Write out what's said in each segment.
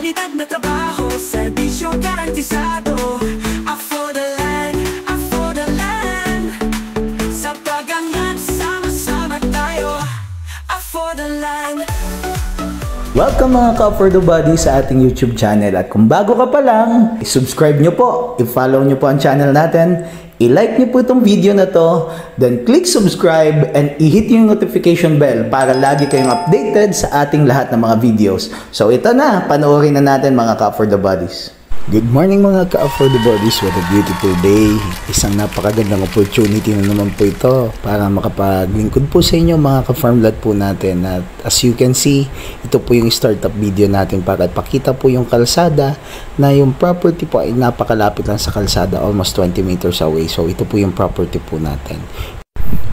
kalidad na trabaho, serbisyo garantisado. Up for the land, up for the land. Sa pag-angat, sama-sama tayo. Up for the land. Welcome mga ka-Afford the Body sa ating YouTube channel. At kung bago ka pa lang, i-subscribe nyo po, i-follow nyo po ang channel natin, i-like nyo po itong video na to, then click subscribe and i-hit yung notification bell para lagi kayong updated sa ating lahat ng mga videos. So ito na, panoorin na natin mga ka-Afford the Bodies. Good morning mga ka-Afford the Bodies. What a beautiful day. Isang napakagandang opportunity na naman po ito para makapaglingkod po sa inyo mga ka-farmlad po natin. At as you can see, ito po yung startup video natin para ipakita po yung kalsada na yung property po ay napakalapit lang sa kalsada, almost 20 meters away. So ito po yung property po natin.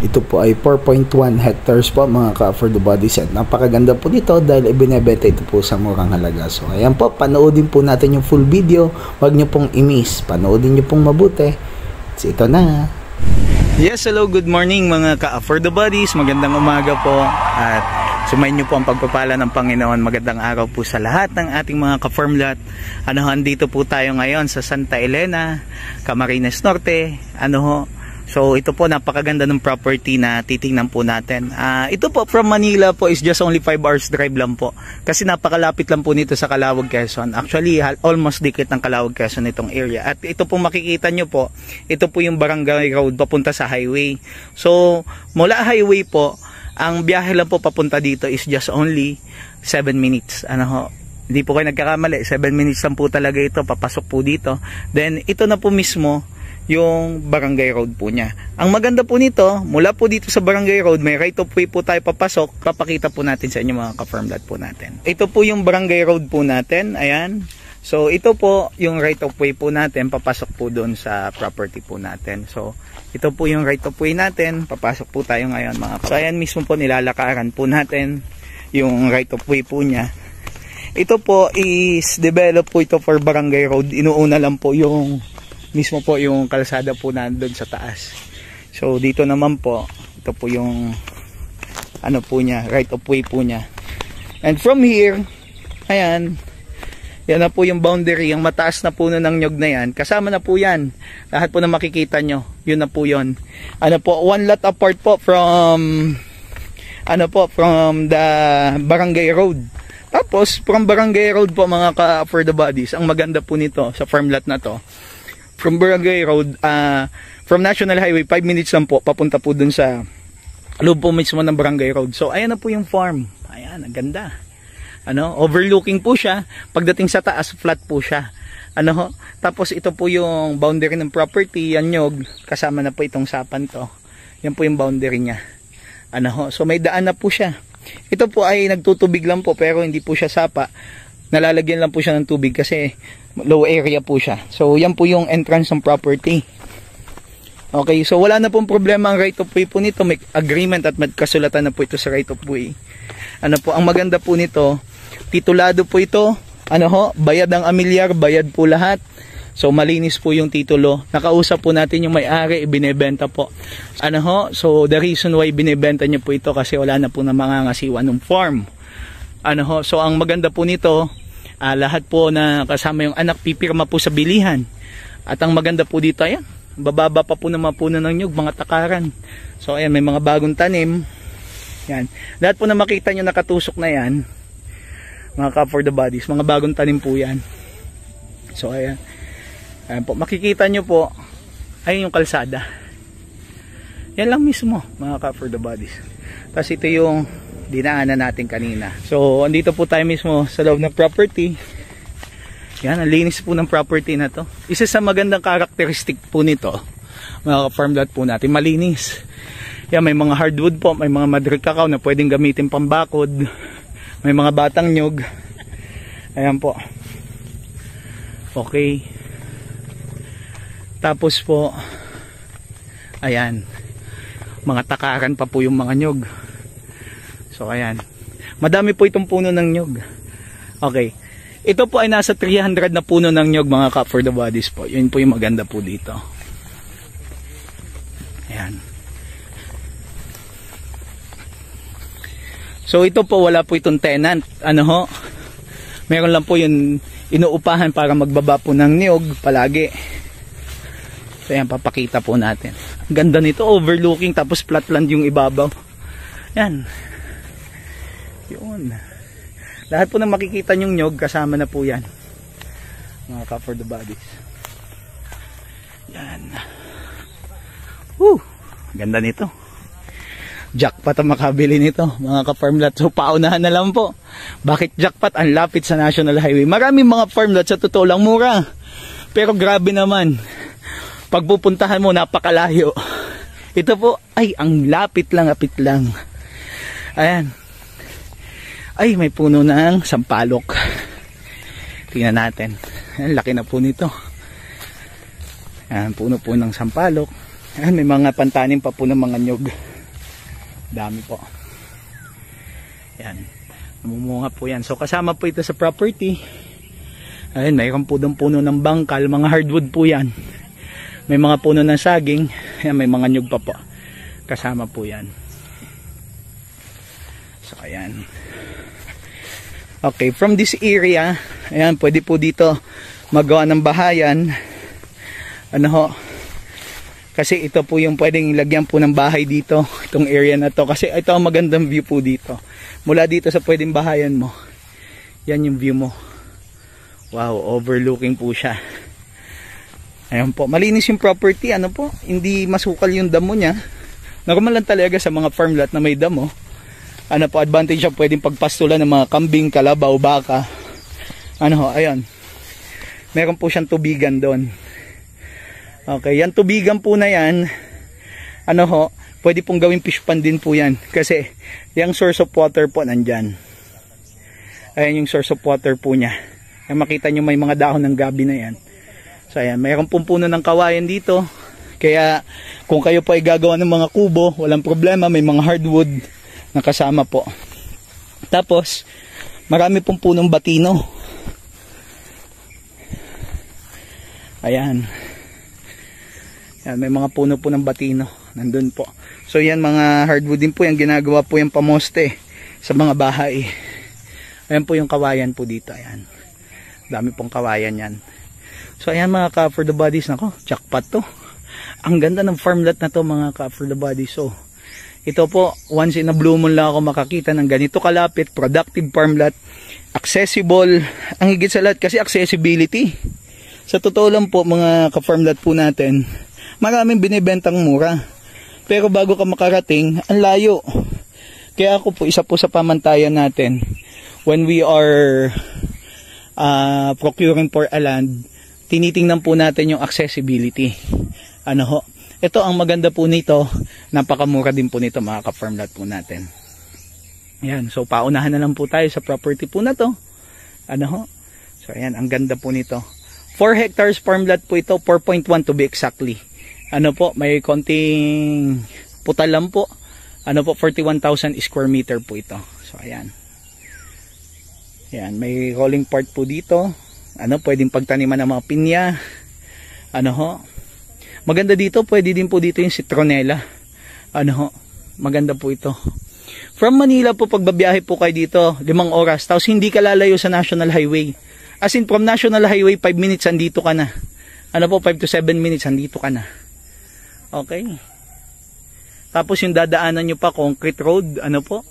Ito po ay 4.1 hectares po mga ka-Afford the Bodies. At napakaganda po dito dahil ibinebenta ito po sa murang halaga. So ayan po, panoodin po natin yung full video. Huwag nyo pong i-miss. Panoodin nyo pong mabuti. So ito na. Yes, hello, good morning mga ka-Afford the Bodies. Magandang umaga po. At sumayin nyo po ang pagpapala ng Panginoon. Magandang araw po sa lahat ng ating mga ka-farmlot. Andito po tayo ngayon sa Santa Elena, Camarines Norte. So ito po napakaganda ng property na titingnan po natin. Ito po from Manila po is just only 5 hours drive lang po. Kasi napakalapit lang po nito sa Calauag, Quezon. Actually almost dikit ng Calauag, Quezon itong area. At ito po makikita nyo po, ito po yung barangay road papunta sa highway. So mula highway po, ang biyahe lang po papunta dito is just only 7 minutes. Hindi po kayo nagkakamali, 7 minutes lang po talaga ito, papasok po dito. Then ito na po mismo yung barangay road po niya. Ang maganda po nito, mula po dito sa barangay road, may right of way po tayo papasok. Papakita po natin sa inyo mga ka-farmlad po natin. Ito po yung barangay road po natin, ayan. So ito po yung right of way po natin, papasok po doon sa property po natin. So ito po yung right of way natin, papasok po tayo ngayon mga. So ayan mismo po nilalakaran po natin yung right of way po niya. Ito po is develop po ito for barangay road. Inuuna lang po yung mismo po yung kalsada po nandun sa taas. So dito naman po, ito po yung po niya, right of way po niya. And from here, ayan, yan na po yung boundary, yung mataas na puno ng nyog na yan. Kasama na po yan. Lahat po na makikita nyo, yun na po yun. One lot apart po from from the barangay road. Tapos from barangay road po mga ka-Afford the Bodies, ang maganda po nito sa farm lot na to, from barangay road, from National Highway, 5 minutes lang po, papunta po dun sa loob po mismo ng barangay road. So ayan na po yung farm. Ayan, ang ganda. Overlooking po siya. Pagdating sa taas, flat po siya. Tapos ito po yung boundary ng property, yan nyog, kasama na po itong sapan to. Yan po yung boundary niya. So may daan na po siya. Ito po ay nagtutubig lang po, pero hindi po siya sapa. Nalalagyan lang po siya ng tubig kasi low area po siya. So yan po yung entrance ng property. Okay, so wala na pong problema ang right of way po nito. May agreement at may kasulatan na po ito sa right of way. Ang maganda po nito, titulado po ito. Bayad ang amilyar, bayad po lahat. So malinis po yung titulo. Nakausap po natin yung may-ari, ibinebenta po. So the reason why binebenta niya po ito kasi wala na po na mangangasiwa ng farm. So ang maganda po nito, lahat po na kasama yung anak pipirma po sa bilihan. At ang maganda po dito, ayan, bababa pa po ng mga puno ng nyug, mga takaran. So ayan, may mga bagong tanim. Yan. Lahat po na makita nyo nakatusok na yan, mga ka-Afford the Bodies, mga bagong tanim po yan. So ayan, ayan po, makikita nyo po, ayun yung kalsada. Yan lang mismo mga ka-Afford the Bodies. Tapos ito yung dinaanan natin kanina. So andito po tayo mismo sa loob ng property. Yan, ang linis po ng property na to. Isa sa magandang karakteristik po nito, mga farm lot po natin, malinis. Yan, may mga hardwood po, may mga madre cacao na pwedeng gamitin pambakod, may mga batang nyog. Ayan po. Okay. Tapos po, ayan, mga takaran pa po yung mga nyog. So ayan, madami po itong puno ng nyog. Okay, ito po ay nasa 300 na puno ng nyog mga ka-Afford the Bodies po. Yun po yung maganda po dito. Ayan. So ito po, wala po itong tenant. Meron lang po yung inuupahan para magbaba po ng niyog palagi. So yan, papakita po natin. Ang ganda nito, overlooking, tapos flatland yung ibabaw. Yan. Yun. Lahat po ng makikita nyong nyog, kasama na po yan. Mga ka-for the bodies. Yan. Woo! Ganda nito. Jackpot ang makabili nito, mga ka-farmlot. So paunahan na lang po. Bakit jackpot? Ang lapit sa National Highway. Maraming mga farmlot sa totoo lang mura. Pero grabe naman. Pagpupuntahan mo, napakalayo. Ito po, ay, ang lapit lang, apit lang. Ayan. Ay, may puno ng sampalok. Tingnan natin. Ayan, laki na po nito. Ayan, puno po ng sampalok. Ayan, may mga pantanim pa po ng mga nyog. Dami po. Yan. Namumunga po yan. So kasama po ito sa property. Ayun, mayroon po doon puno ng bangkal. Mga hardwood po yan. May mga puno ng saging. Ayan, may mga nyug pa po. Kasama po yan. So ayan. Okay, from this area, ayan, pwede po dito magawa ng bahayan. Ano ho? Kasi ito po yung pwedeng lagyan po ng bahay dito, itong area na to. Kasi ito ang magandang view po dito. Mula dito sa pwedeng bahayan mo, yan yung view mo. Wow, overlooking po siya. Ayan po, malinis yung property, ano po, hindi masukal yung damo niya. Normal lang talaga sa mga farmlot na may damo. Ano po, advantage siya, pwedeng pagpastulan ng mga kambing, kalabaw, baka. Ano ho, ayun. Meron po siyang tubigan doon. Okay, yan tubigan po na yan, ano ho, pwede pong gawing fish pond din po yan. Kasi, yung source of water po nandyan. Ayan yung source of water po niya. Ayan, makita nyo may mga dahon ng gabi na yan. So ayan, mayroon pong puno ng kawayan dito. Kaya, kung kayo po ay gagawa ng mga kubo, walang problema, may mga hardwood na kasama po. Tapos, marami pong punong batino. Ayan. Yan, may mga puno po ng batino nandun po. So yan, mga hardwood din po yan, ginagawa po yung pamoste sa mga bahay. Ayan po yung kawayan po dito. Ayan, dami pong kawayan yan. So ayan mga ka for the bodies, nako, jackpot to. Ang ganda ng farmlot na to mga ka for the bodies. So ito po, once in a blue moon lang ako makakita ng ganito kalapit, productive farmlot, accessible, ang higit sa lahat kasi accessibility. Sa totoo lang po mga ka-farmlot po natin, maraming binibentang mura. Pero bago ka makarating, ang layo. Kaya ako po, isa po sa pamantayan natin, when we are procuring for a land, tinitingnan po natin yung accessibility. Ano ho? Ito ang maganda po nito, napakamura din po nito mga ka-farmlot po natin. Yan, so paunahan na lang po tayo sa property po na to. Ano ho? So ayan, ang ganda po nito. 4 hectares farmlot po ito, 4.1 to be exactly. Ano po, may konting putal lang po. Ano po, 41,000 square meter po ito. So ayan. Ayan, may rolling part po dito. Ano, pwedeng pagtaniman ng mga pinya. Ano ho. Maganda dito, pwede din po dito yung citronella. Ano ho, maganda po ito. From Manila po, pagbabiyahe po kayo dito, 5 oras. Tapos hindi ka lalayo sa National Highway. As in, from National Highway, 5 minutes, andito ka na. Ano po, 5 to 7 minutes, andito ka na. Okay. Tapos yung dadaanan nyo pa, concrete road, ano po,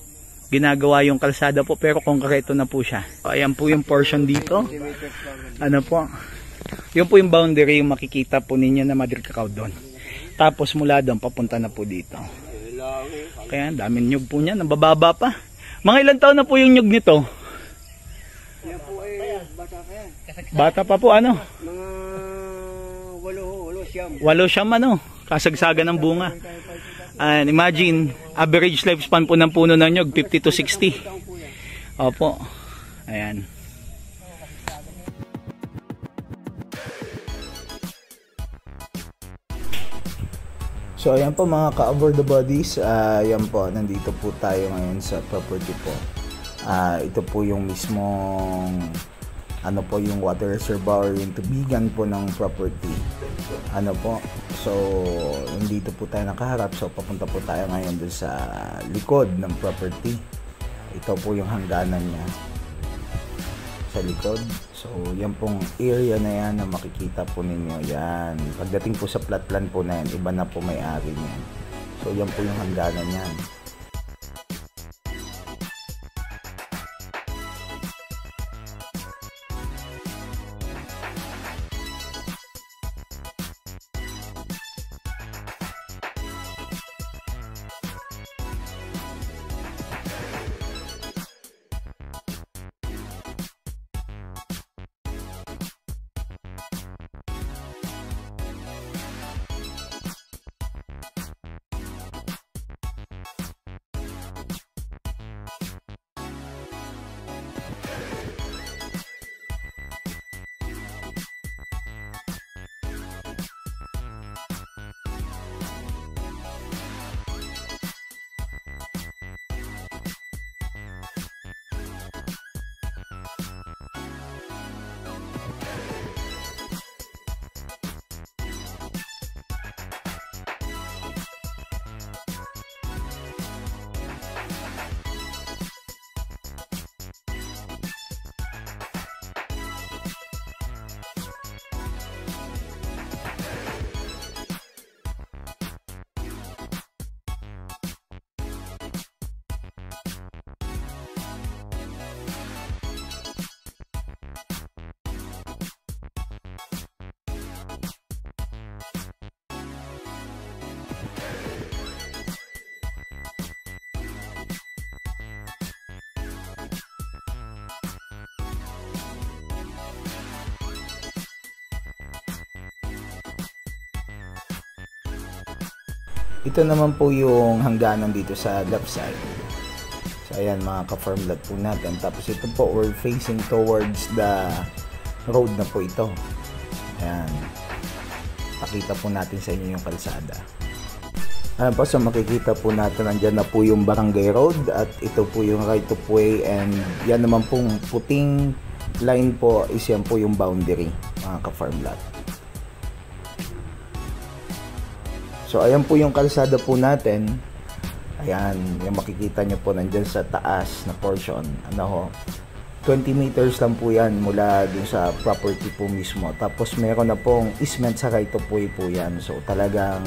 ginagawa yung kalsada po, pero konkreto na po siya. Ayan po yung portion dito. Ano po, yun po yung boundary, yung makikita po ninyo na Madrid Cacao doon. Tapos mula doon, papunta na po dito. Kaya daming nyug po niya, nabababa pa. Mga ilang taon na po yung nyug nito? Yan po ay bata pa yan. Bata pa po, ano? Mga 8 8 ano? Kasagsagan ng bunga. And imagine, average lifespan po ng puno ng nyug, 50 to 60. Opo. Ayan. So ayan po mga ka-over the bodies, ayan po, nandito po tayo ngayon sa property po. Ito po yung mismong ano po yung water reservoir, yung tubigan po ng property. Ano po, so nandito po tayo nakaharap, so papunta po tayo ngayon dun sa likod ng property. Ito po yung hangganan niya. sa likod. So yan pong area na yan na makikita po ninyo yan. Pagdating po sa plot plan po na yan, iba na po may-ari niyan. So yan po yung hangganan yan. Ito naman po yung hangganan dito sa left side. So ayan mga ka-farm lot po natin. Tapos ito po, we're facing towards the road na po ito. Ayan. Pakita po natin sa inyo yung kalsada. Ayan po, so makikita po natin nandyan na po yung barangay road. At ito po yung right of way. And yan naman pong puting line po is yan po yung boundary mga ka-farm lot. So ayan po yung kalsada po natin. Ayan, yung makikita nyo po nandyan sa taas na portion. Ano ho, 20 meters lang po yan mula dun sa property po mismo. Tapos meron na pong easement sa right of way po yan. So talagang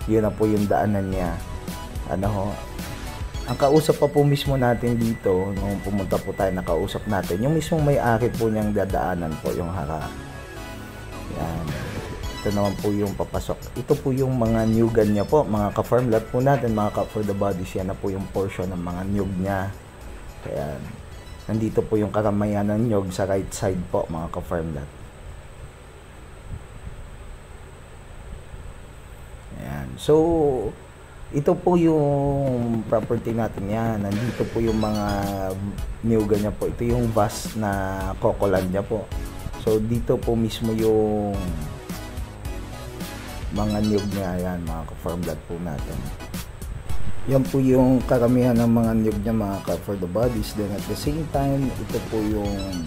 yun na po yung daanan niya. Ano ho, ang kausap pa po mismo natin dito, nung pumunta po tayo, nakausap natin yung mismong may-ari po niyang dadaanan po, yung harap. Yan. Ito naman po yung papasok. Ito po yung mga nyugan niya po, mga ka-farm lot po natin, mga ka-for the bodies. Yan na po yung portion ng mga nyug niya. Kaya nandito po yung karamayan ng nyug sa right side po, mga ka-farm lot. Ayan. So ito po yung property natin yan. Nandito po yung mga nyugan niya po. Ito yung vast na cocoland niya po. So dito po mismo yung mga niyog niya, yan mga ka-farm lot po natin. Yan po yung karamihan ng mga niyog niya, mga ka-for the bodies. Then at the same time, ito po yung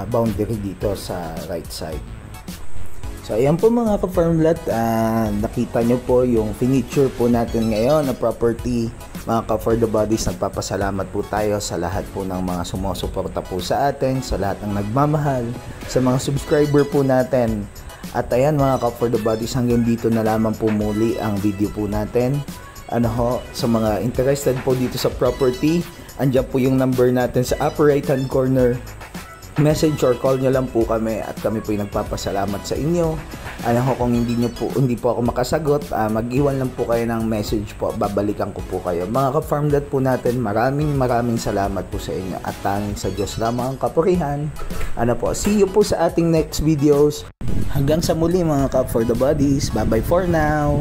boundary dito sa right side. So ayan po mga ka-farm lot, nakita nyo po yung furniture po natin ngayon na property. Mga ka-for the bodies, nagpapasalamat po tayo sa lahat po ng mga sumusuporta po sa atin, sa lahat ng nagmamahal, sa mga subscriber po natin. At ayan mga ka-for the bodies, hanggang dito na lamang po muli ang video po natin. Ano ho, sa mga interested po dito sa property, andyan po yung number natin sa upper right hand corner. Message or call nyo lang po kami at kami po yung nagpapasalamat sa inyo. Ano ho, kung hindi po ako makasagot, mag-iwan lang po kayo ng message po, babalikan ko po kayo. Mga ka-farm lot po natin, maraming salamat po sa inyo at tanging sa Diyos lamang ang kapurihan. Ano po, see you po sa ating next videos. Hanggang sa muli mga ka for the bodies. Bye bye for now.